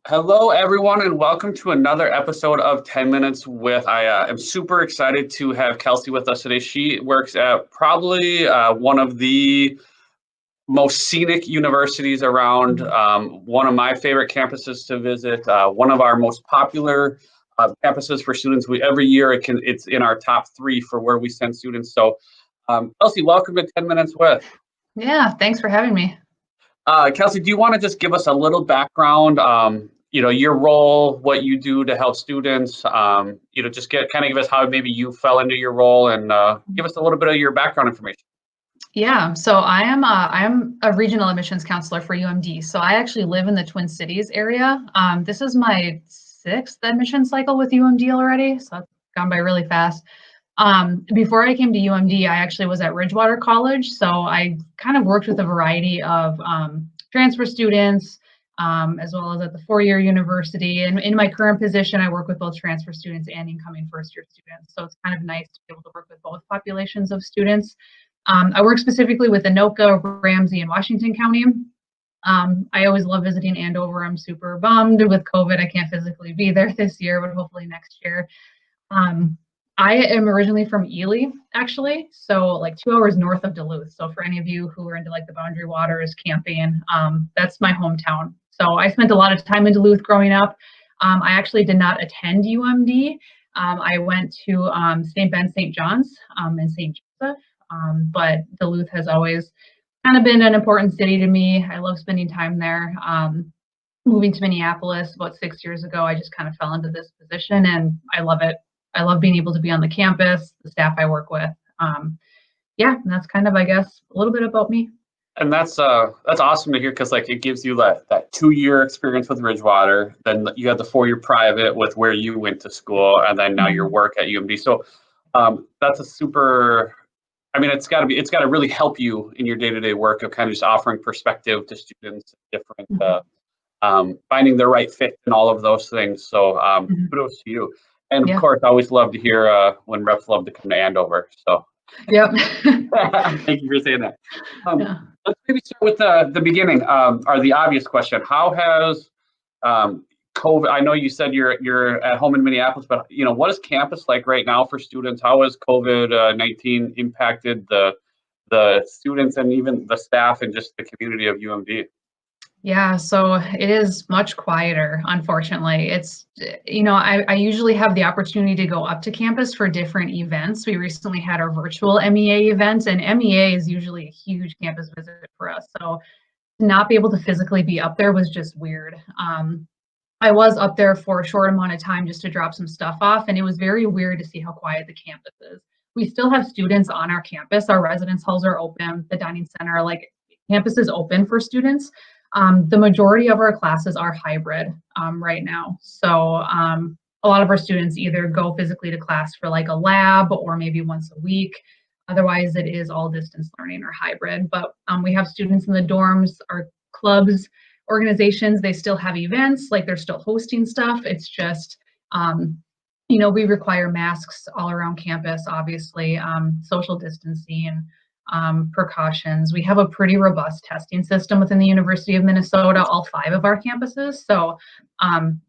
Hello, everyone, and welcome to another episode of 10 Minutes with. I am super excited to have Kelsey with us today. She works at probably one of the most scenic universities around, one of my favorite campuses to visit, one of our most popular campuses for students. Every year it's in our top three for where we send students. So, Kelsey, welcome to 10 Minutes with. Yeah, thanks for having me. Kelsey, do you want to just give us a little background, your role, what you do to help students, just give us how maybe you fell into your role and give us a little bit of your background information. Yeah, so I'm a regional admissions counselor for UMD. So I actually live in the Twin Cities area. This is my sixth admission cycle with UMD already, so it's gone by really fast. Before I came to UMD, I actually was at Ridgewater College, so I kind of worked with a variety of transfer students, as well as at the four-year university. And in my current position, I work with both transfer students and incoming first-year students. So it's kind of nice to be able to work with both populations of students. I work specifically with Anoka, Ramsey, and Washington County. I always love visiting Andover. I'm super bummed with COVID. I can't physically be there this year, but hopefully next year. I am originally from Ely, actually, so like 2 hours north of Duluth. So for any of you who are into like the Boundary Waters camping, that's my hometown. So I spent a lot of time in Duluth growing up. I actually did not attend UMD. I went to St. Ben, St. John's, and St. Joseph, but Duluth has always kind of been an important city to me. I love spending time there. Moving to Minneapolis about 6 years ago, I just kind of fell into this position and I love it. I love being able to be on the campus, the staff I work with. Yeah, and that's kind of, I guess, a little bit about me. And that's awesome to hear because like it gives you that 2 year experience with Ridgewater, then you had the 4 year private with where you went to school, and then now your work at UMD. So that's a super. I mean, it's got to really help you in your day-to-day work of kind of just offering perspective to students, different, finding the right fit and all of those things. So kudos to you. And of course, I always love to hear when reps love to come to Andover. So yep. Thank you for saying that. Let's maybe start with the beginning, or the obvious question. How has COVID? I know you said you're at home in Minneapolis, but what is campus like right now for students? How has COVID-19 impacted the students and even the staff and just the community of UMD? Yeah, so it is much quieter, unfortunately. It's, I usually have the opportunity to go up to campus for different events. We recently had our virtual MEA event, and MEA is usually a huge campus visit for us. So to not be able to physically be up there was just weird. I was up there for a short amount of time just to drop some stuff off, and it was very weird to see how quiet the campus is. We still have students on our campus. Our residence halls are open, the dining center, like campus is open for students. The majority of our classes are hybrid right now. So a lot of our students either go physically to class for like a lab or maybe once a week. Otherwise, it is all distance learning or hybrid. But we have students in the dorms, our clubs, organizations, they still have events, like they're still hosting stuff. It's just, we require masks all around campus, obviously, social distancing and precautions. We have a pretty robust testing system within the University of Minnesota, all 5 of our campuses. So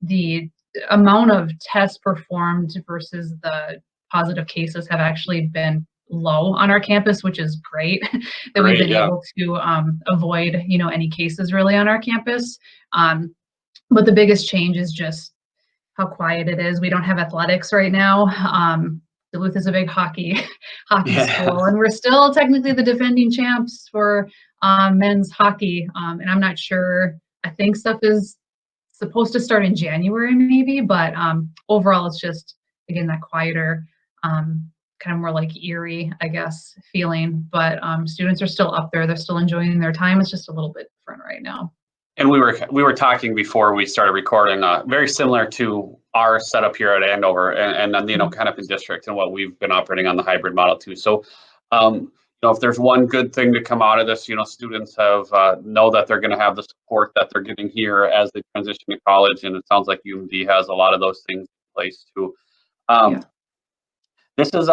the amount of tests performed versus the positive cases have actually been low on our campus, which is great that we've been able to avoid, any cases really on our campus. But the biggest change is just how quiet it is. We don't have athletics right now. Duluth is a big hockey school, and we're still technically the defending champs for men's hockey. And I'm not sure. I think stuff is supposed to start in January, maybe, but overall, it's just again that quieter, kind of more like eerie, I guess, feeling. But students are still up there; they're still enjoying their time. It's just a little bit different right now. And we were talking before we started recording, very similar to our setup here at Andover, and then kind of in district and what we've been operating on the hybrid model too. So, if there's one good thing to come out of this, students have know that they're going to have the support that they're getting here as they transition to college, and it sounds like UMD has a lot of those things in place too. This is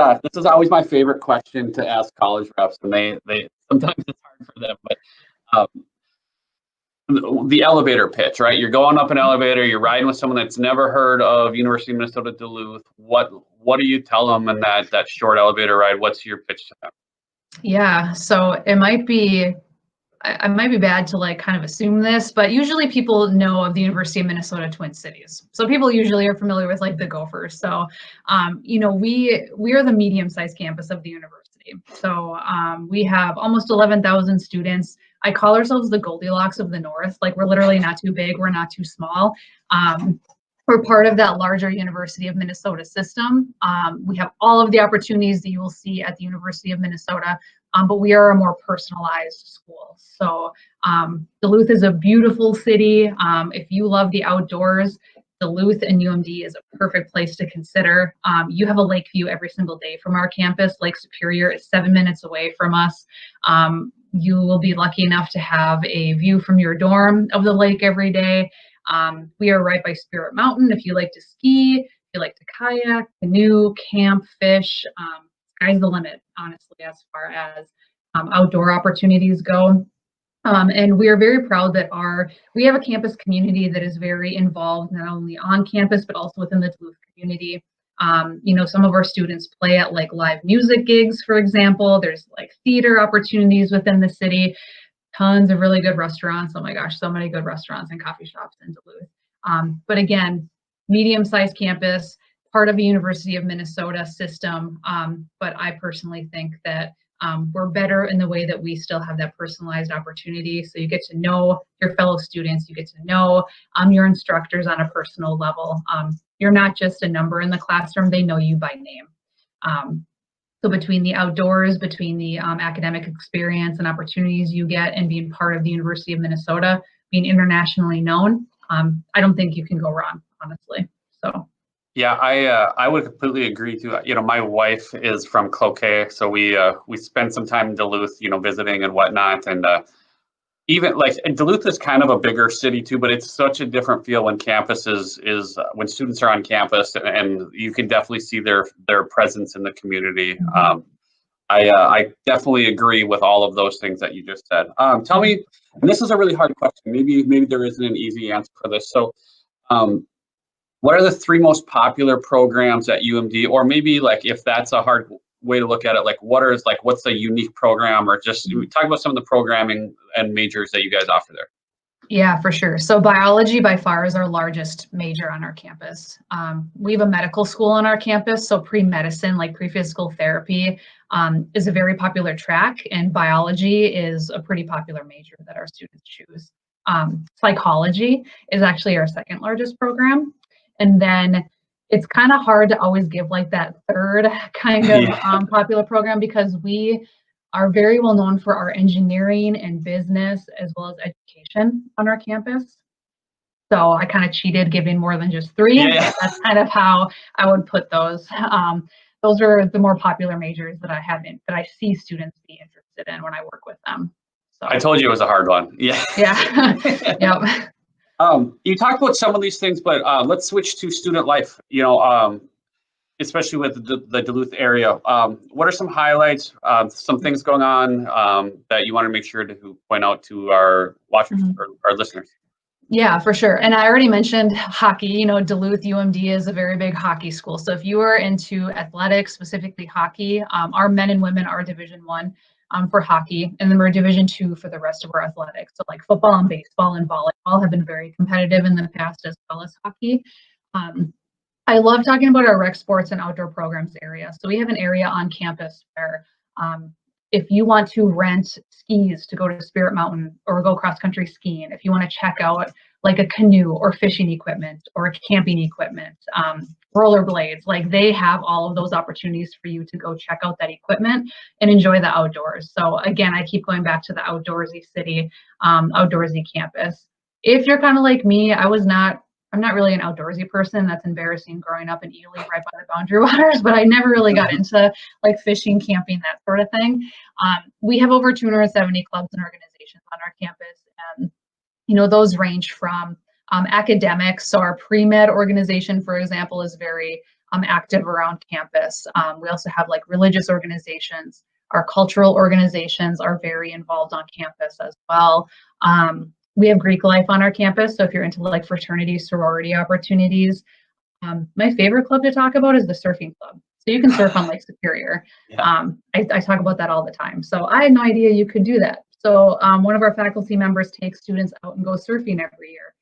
always my favorite question to ask college reps, and they sometimes it's hard for them, but the elevator pitch, right? You're going up an elevator, you're riding with someone that's never heard of University of Minnesota Duluth. What do you tell them in that short elevator ride? What's your pitch to them? Yeah, so it might be I might be bad to like kind of assume this, but usually people know of the University of Minnesota Twin Cities. So people usually are familiar with like the Gophers. So, we are the medium-sized campus of the university. So we have almost 11,000 students. I call ourselves the Goldilocks of the North. Like we're literally not too big, we're not too small. We're part of that larger University of Minnesota system. We have all of the opportunities that you will see at the University of Minnesota, but we are a more personalized school. So Duluth is a beautiful city. If you love the outdoors, Duluth and UMD is a perfect place to consider. You have a lake view every single day from our campus. Lake Superior is 7 minutes away from us. You will be lucky enough to have a view from your dorm of the lake every day. We are right by Spirit Mountain. If you like to ski, if you like to kayak, canoe, camp, fish, sky's the limit, honestly, as far as outdoor opportunities go. And we are very proud that we have a campus community that is very involved, not only on campus, but also within the Duluth community. Some of our students play at like live music gigs, for example. There's like theater opportunities within the city. Tons of really good restaurants. Oh my gosh, so many good restaurants and coffee shops in Duluth. But again, medium-sized campus, part of the University of Minnesota system. But I personally think that we're better in the way that we still have that personalized opportunity. So you get to know your fellow students, you get to know your instructors on a personal level. You're not just a number in the classroom, they know you by name. So between the outdoors, between the academic experience and opportunities you get and being part of the University of Minnesota, being internationally known, I don't think you can go wrong, honestly. So. Yeah, I would completely agree too. My wife is from Cloquet, so we spent some time in Duluth, visiting and whatnot, and even like Duluth is kind of a bigger city too, but it's such a different feel when campus is when students are on campus, and you can definitely see their presence in the community. I definitely agree with all of those things that you just said. Tell me, and this is a really hard question. Maybe there isn't an easy answer for this. So, what are the 3 most popular programs at UMD, or maybe like if that's a hard way to look at it, like what's a unique program, or just talk about some of the programming and majors that you guys offer there. Yeah, for sure. So biology by far is our largest major on our campus. We have a medical school on our campus, so pre-medicine, like pre-physical therapy, is a very popular track, and biology is a pretty popular major that our students choose. Psychology is actually our second largest program. And then it's kind of hard to always give like that third kind of popular program, because we are very well known for our engineering and business as well as education on our campus. So I kind of cheated giving more than just 3. Yeah. That's kind of how I would put those. Those are the more popular majors that I see students be interested in when I work with them. So I told you it was a hard one. Yeah. Yeah. Yep. You talked about some of these things, but let's switch to student life. Especially with the Duluth area. What are some highlights, some things going on that you want to make sure to point out to our watchers or our listeners? Yeah, for sure. And I already mentioned hockey. Duluth UMD is a very big hockey school. So if you are into athletics, specifically hockey, our men and women are Division I for hockey, and then we're Division II for the rest of our athletics. So like football and baseball and volleyball have been very competitive in the past, as well as hockey. I love talking about our rec sports and outdoor programs area. So we have an area on campus where if you want to rent skis to go to Spirit Mountain or go cross country skiing, if you want to check out like a canoe or fishing equipment or camping equipment, rollerblades, like they have all of those opportunities for you to go check out that equipment and enjoy the outdoors. So again, I keep going back to the outdoorsy city, outdoorsy campus. If you're kind of like me, I'm not really an outdoorsy person. That's embarrassing, growing up in Ely right by the Boundary Waters, but I never really got into like fishing, camping, that sort of thing. We have over 270 clubs and organizations on our campus, and those range from academics. So our pre-med organization, for example, is very active around campus. We also have like religious organizations. Our cultural organizations are very involved on campus as well. We have Greek life on our campus, so if you're into like fraternity, sorority opportunities. My favorite club to talk about is the surfing club. So you can surf on Lake Superior. Yeah. I talk about that all the time. So I had no idea you could do that. So one of our faculty members takes students out and go surfing every year,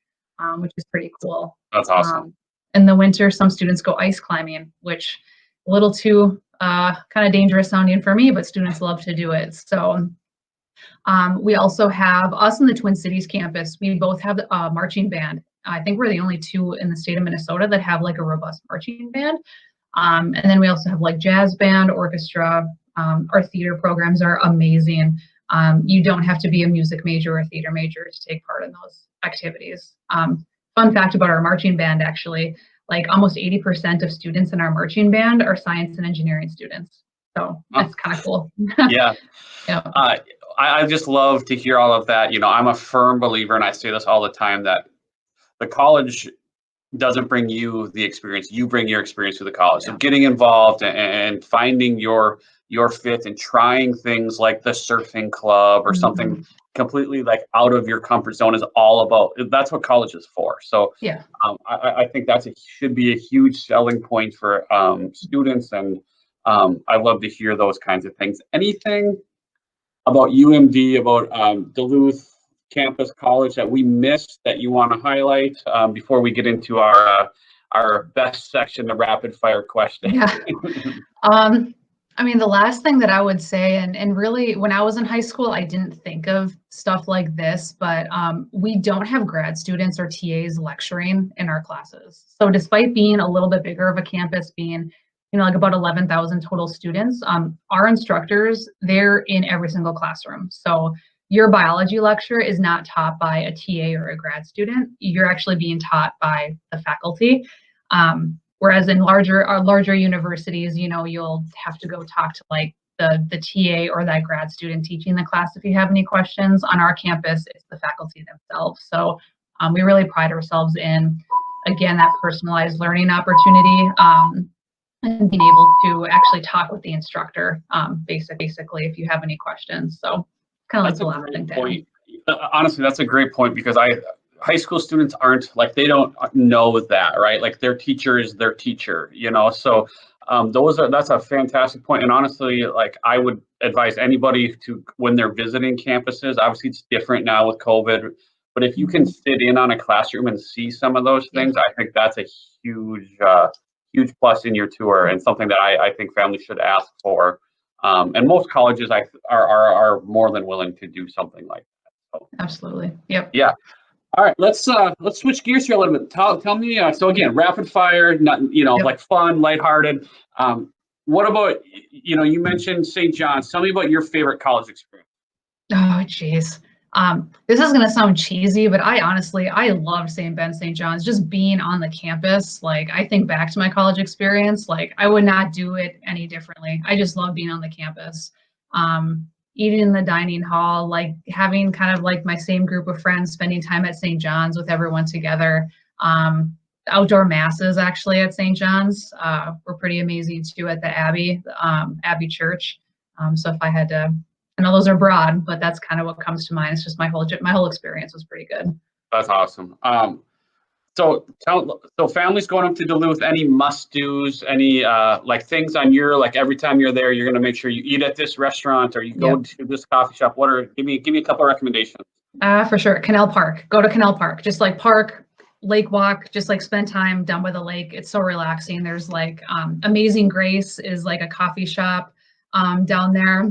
which is pretty cool. That's awesome. In the winter, some students go ice climbing, which a little too kind of dangerous sounding for me, but students love to do it. So we also have us in the Twin Cities campus. We both have a marching band. I think we're the only two in the state of Minnesota that have like a robust marching band. And then we also have like jazz band, orchestra. Our theater programs are amazing. You don't have to be a music major or a theater major to take part in those activities. Fun fact about our marching band, actually, like almost 80% of students in our marching band are science and engineering students. So that's kind of cool. Yeah. Yeah. I just love to hear all of that. You know, I'm a firm believer, and I say this all the time, that the college doesn't bring you the experience. You bring your experience to the college. So getting involved and finding your fit and trying things like the surfing club or something completely like out of your comfort zone is all about, that's what college is for. So yeah, I think should be a huge selling point for students. And I love to hear those kinds of things. Anything about UMD, about Duluth campus college that we missed that you want to highlight before we get into our best section, the rapid fire question? Yeah. I mean, the last thing that I would say, and really when I was in high school, I didn't think of stuff like this, but we don't have grad students or TAs lecturing in our classes. So despite being a little bit bigger of a campus, being like about 11,000 total students, our instructors, they're in every single classroom. So your biology lecture is not taught by a TA or a grad student. You're actually being taught by the faculty. Whereas in larger universities, you'll have to go talk to like the TA or that grad student teaching the class if you have any questions. On our campus, it's the faculty themselves. So we really pride ourselves in, again, that personalized learning opportunity and being able to actually talk with the instructor, basically, if you have any questions. So kind of like the last thing to add. Honestly, that's a great point, because high school students aren't like, they don't know that, right? Like their teacher is their teacher, so that's a fantastic point. And honestly, like I would advise anybody to, when they're visiting campuses, obviously it's different now with COVID, but if you can sit in on a classroom and see some of those things, I think that's a huge plus in your tour, and something that I think families should ask for. And most colleges are more than willing to do something like that. So, absolutely. Yep. Yeah. All right, let's switch gears here a little bit. Tell me. So again, rapid fire, not like fun, lighthearted. What about you mentioned St. John's? Tell me about your favorite college experience. Oh, geez. This is gonna sound cheesy, but I loved St. John's. Just being on the campus, like I think back to my college experience, like I would not do it any differently. I just love being on the campus. Eating in the dining hall, like having kind of like my same group of friends, spending time at St. John's with everyone together. Outdoor masses actually at St. John's were pretty amazing too at the Abbey Church. So if I had to, I know those are broad, but that's kind of what comes to mind. It's just my whole experience was pretty good. That's awesome. So families going up to Duluth, any must-dos, any like things on your, like every time you're there, you're going to make sure you eat at this restaurant or you go to this coffee shop. Give me a couple of recommendations. For sure. Canal Park. Go to Canal Park. Just like park, lake walk, just like spend time down by the lake. It's so relaxing. There's like Amazing Grace is like a coffee shop down there.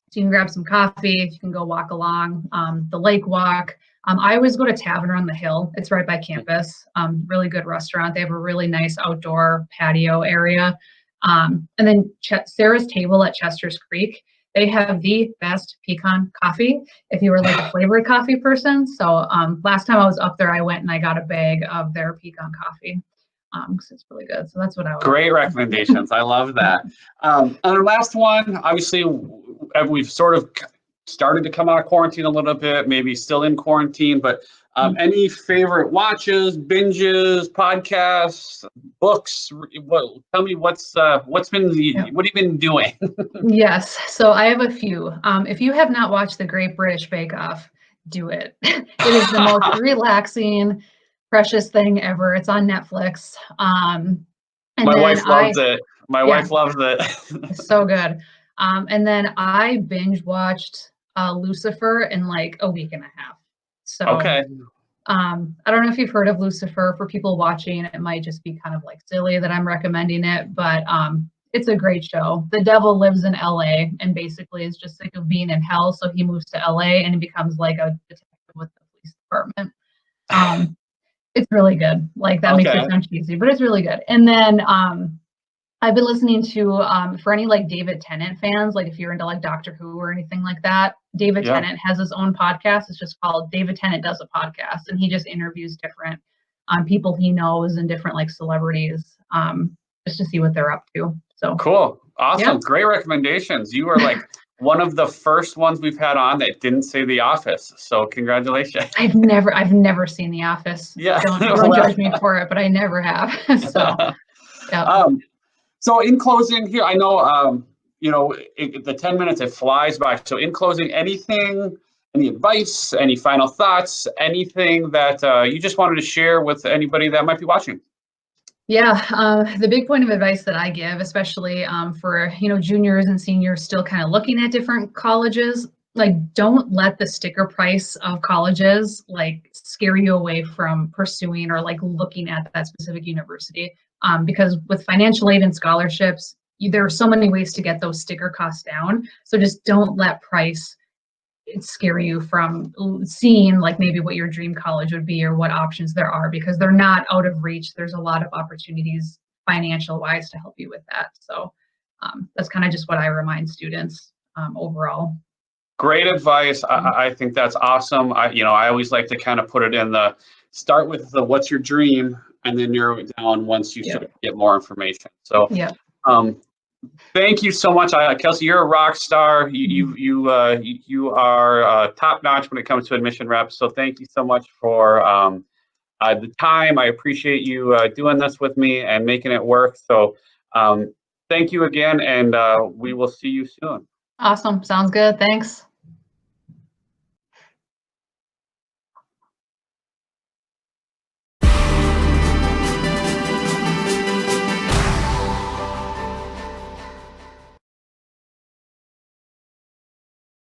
So you can grab some coffee. You can go walk along the lake walk. I always go to Tavern on the Hill. It's right by campus. Really good restaurant. They have a really nice outdoor patio area. And then Sarah's Table at Chester's Creek. They have the best pecan coffee if you were like a flavored coffee person. So last time I was up there, I went and I got a bag of their pecan coffee. Because it's really good. So that's what I would. Great recommendations. I love that. And the last one, obviously, we've sort of started to come out of quarantine a little bit, maybe still in quarantine, but any favorite watches, binges, podcasts, books? Tell me what have you been doing? Yes, so I have a few. If you have not watched the Great British Bake Off, do it. It is the most relaxing, precious thing ever. It's on Netflix. And My then wife loves it. My yeah, wife loves it. it's so good. And then I binge watched Lucifer in like a week and a half. So Okay. I don't know if you've heard of Lucifer. For people watching, it might just be kind of like silly that I'm recommending it, but it's a great show. The devil lives in LA and basically is just sick of being in hell, so he moves to LA and he becomes like a detective with the police department. It's really good. Like that makes it Okay. sound cheesy, but it's really good. And then I've been listening to for any like David Tennant fans, like if you're into like Doctor Who or anything like that, David Yeah. Tennant has his own podcast. It's just called David Tennant Does a Podcast, and he just interviews different people he knows and different like celebrities just to see what they're up to. So Cool. Awesome. yeah. Great recommendations. You are like one of the first ones we've had on that didn't say The Office. So congratulations. I've never seen The Office. Yeah. Don't judge me for it, but I never have. So yeah. So in closing here, I know the 10 minutes, it flies by. So in closing, any advice, any final thoughts, anything that you just wanted to share with anybody that might be watching? Yeah, the big point of advice that I give, especially for juniors and seniors still kind of looking at different colleges, like don't let the sticker price of colleges like scare you away from pursuing or like looking at that specific university. Because with financial aid and scholarships, there are so many ways to get those sticker costs down. So just don't let price scare you from seeing like maybe what your dream college would be or what options there are, because they're not out of reach. There's a lot of opportunities financial wise to help you with that. So that's kind of just what I remind students overall. Great advice. I think that's awesome. I always like to kind of put it in the start with the what's your dream and then narrow it down once you start to get more information. So yeah. Thank you so much, Kelsey. You're a rock star. You are top notch when it comes to admission reps. So thank you so much for the time. I appreciate you doing this with me and making it work. So thank you again, and we will see you soon. Awesome. Sounds good. Thanks.